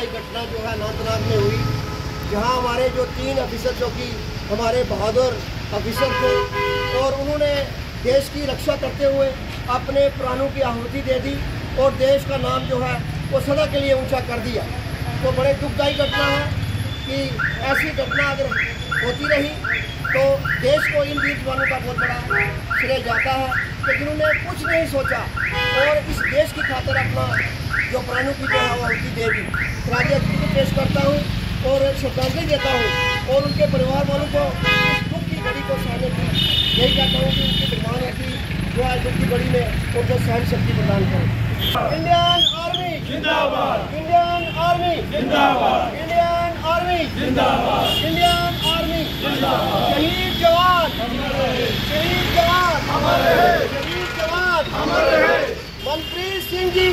दुखदाई घटना जो है अनंतनाग में हुई, जहां हमारे जो 3 अफिसर जो कि हमारे बहादुर अफिसर थे और उन्होंने देश की रक्षा करते हुए अपने प्राणों की आहुति दे दी और देश का नाम जो है वो सदा के लिए ऊंचा कर दिया। तो बड़े दुखदाई घटना है कि ऐसी घटना अगर होती रही तो देश को इन वीर जवानों का बहुत बड़ा श्रेय जाता है कि जिन्होंने कुछ नहीं सोचा और इस देश की खातिर अपना जो प्राणों की जो है वो आहुति दे दी। राजनीति को पेश करता हूँ और श्रद्धांजलि देता हूँ और उनके परिवार वालों को इस दुख की घड़ी को सहने की यही कहता हूँ कि उनकी भगवान ऐसी जो है दुख की घड़ी में उनको सहन शक्ति प्रदान करें। इंडियन आर्मी जिंदाबाद, इंडियन आर्मी जिंदाबाद, इंडियन आर्मी जिंदाबाद, इंडियन आर्मी जिंदाबाद। शहीद जवान शहीद जवान अमर रहे, शहीद जवान अमर रहे। मनप्रीत सिंह जी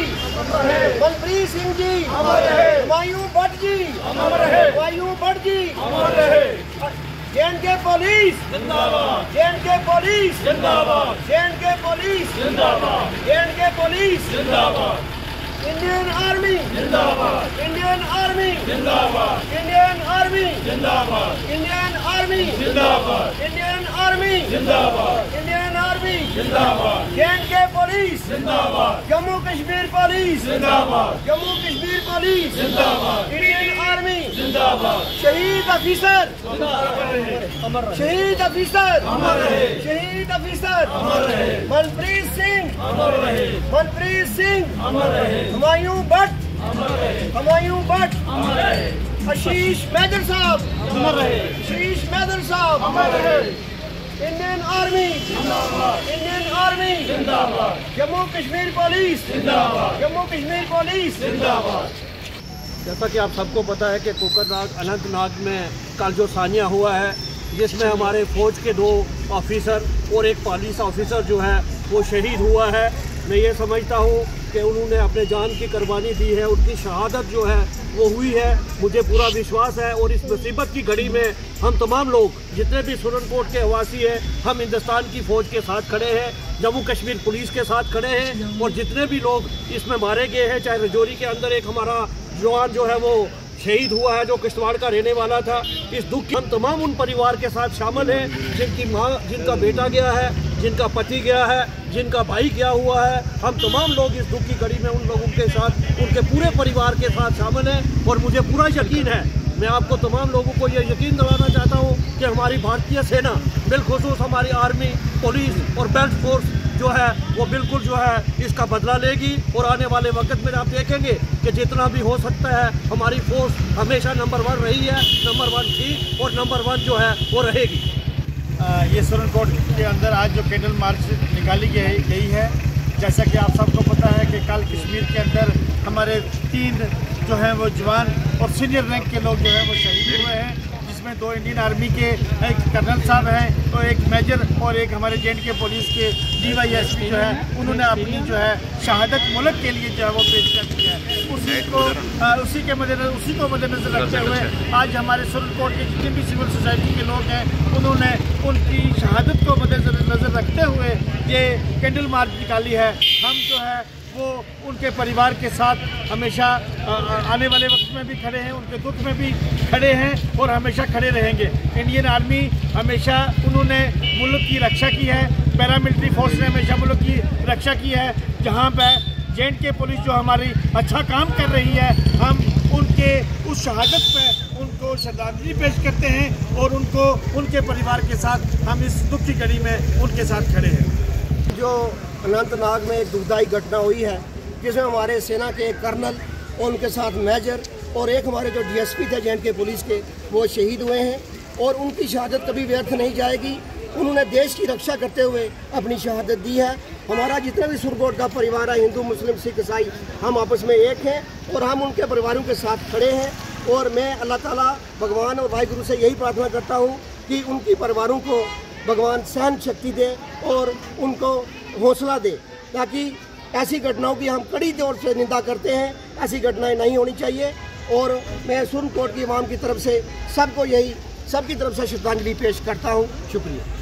मनप्रीत सिंह जी अमर रहे, हुमायूं भट्ट जी अमर रहे, हुमायूं भट्ट जी अमर रहे। जे.एन.के पुलिस जिंदाबाद, जे.एन.के पुलिस जिंदाबाद, जे.एन.के पुलिस जिंदाबाद, जे.एन.के पुलिस जिंदाबाद। इंडियन आर्मी जिंदाबाद, इंडियन आर्मी जिंदाबाद, इंडियन आर्मी जिंदाबाद, इंडियन आर्मी जिंदाबाद, इंडियन आर्मी जिंदाबाद, इंडियन आर्मी जिंदाबाद। जे.एन.के पुलिस जिंदाबाद, जम्मू कश्मीर पुलिस जिंदाबाद, जम्मू कश्मीर पुलिस जिंदाबाद, इंडियन आर्मी जिंदाबाद। शहीद अफिसर शहीद अफिसर अमर रहे, शहीद अफिसर अमर रहे। मनप्रीत सिंह अमर रहे, मनप्रीत सिंह अमर रहे। हुमायूं भट्ट अमर रहे, हुमायूं भट्ट अमर रहे। आशीष मैदर साहब अमर रहे, आशीष मैदर साहब अमर रहे। इंडियन आर्मी जिंदाबाद, इंडियन आर्मी जिंदाबाद, जम्मू कश्मीर पुलिस जिंदाबाद, जम्मू कश्मीर पुलिस जिंदाबाद। जैसा कि आप सबको पता है कि कोकरनाग अनंतनाग में कल जो सानिया हुआ है, जिसमें हमारे फौज के 2 ऑफिसर और एक पुलिस ऑफिसर जो है वो शहीद हुआ है। मैं ये समझता हूँ कि उन्होंने अपने जान की कुर्बानी दी है, उनकी शहादत जो है वो हुई है। मुझे पूरा विश्वास है और इस मुसीबत की घड़ी में हम तमाम लोग जितने भी सुरनकोट के आवासी हैं, हम हिंदुस्तान की फ़ौज के साथ खड़े हैं, जम्मू कश्मीर पुलिस के साथ खड़े हैं और जितने भी लोग इसमें मारे गए हैं, चाहे रजौरी के अंदर एक हमारा जवान जो है वो शहीद हुआ है जो किश्तवाड़ का रहने वाला था, इस दुख की हम तमाम उन परिवार के साथ शामिल हैं जिनकी माँ, जिनका बेटा गया है, जिनका पति गया है, जिनका भाई गया हुआ है। हम तमाम लोग इस दुख की घड़ी में उन लोगों के साथ, उनके पूरे परिवार के साथ शामिल हैं और मुझे पूरा यकीन है, मैं आपको तमाम लोगों को ये यकीन दिलाना चाहता हूँ कि हमारी भारतीय सेना, बिलखुसूस हमारी आर्मी, पुलिस और बेल्ट फोर्स जो है वो बिल्कुल जो है इसका बदला लेगी और आने वाले वक्त में आप देखेंगे कि जितना भी हो सकता है हमारी फोर्स हमेशा नंबर 1 रही है, नंबर 1 थी और नंबर 1 जो है वो रहेगी। ये सुरनकोट के अंदर आज जो कैंडल मार्च निकाली गई है, जैसा कि आप सबको पता है कि कल कश्मीर के अंदर हमारे 3 जो हैं वो जवान और सीनियर रैंक के लोग जो हैं वो शहीद हुए हैं, जिसमें 2 इंडियन आर्मी के एक कर्नल साहब हैं तो एक मेजर और एक हमारे जे.एन.के पुलिस के DYSP जो है उन्होंने अपनी जो है शहादत मुल्क के लिए जो है वो पेश कर दी है। उसी को मद्देनजर रखते हुए आज हमारे सुरनकोट के जितने भी सिविल सोसाइटी के लोग हैं उन्होंने उनकी शहादत को मद्देनजर रखते हुए ये कैंडल मार्च निकाली है। हम जो है वो उनके परिवार के साथ हमेशा आने वाले वक्त में भी खड़े हैं, उनके दुख में भी खड़े हैं और हमेशा खड़े रहेंगे। इंडियन आर्मी हमेशा उन्होंने मुल्क की रक्षा की है, पैरामिलिट्री फोर्स ने हमेशा मुल्क की रक्षा की है। जहां पर जे.एन.के पुलिस जो हमारी अच्छा काम कर रही है, हम उनके उस शहादत पे उनको श्रद्धांजलि पेश करते हैं और उनको उनके परिवार के साथ हम इस दुख की घड़ी में उनके साथ खड़े हैं। जो अनंतनाग में एक दुखदाई घटना हुई है जिसमें हमारे सेना के एक कर्नल और उनके साथ मेजर और एक हमारे जो DSP थे जे.एन.के पुलिस के, वो शहीद हुए हैं और उनकी शहादत कभी व्यर्थ नहीं जाएगी। उन्होंने देश की रक्षा करते हुए अपनी शहादत दी है। हमारा जितना भी सुरनकोट का परिवार है, हिंदू मुस्लिम सिख ईसाई, हम आपस में एक हैं और हम उनके परिवारों के साथ खड़े हैं। और मैं अल्लाह ताला भगवान और वाहिगुरु से यही प्रार्थना करता हूँ कि उनकी परिवारों को भगवान सहन शक्ति दे और उनको हौसला दे, ताकि ऐसी घटनाओं की हम कड़ी तौर से निंदा करते हैं, ऐसी घटनाएं नहीं होनी चाहिए। और मैं सुरनकोट की आवाम की तरफ से सबकी तरफ से श्रद्धांजलि पेश करता हूँ। शुक्रिया।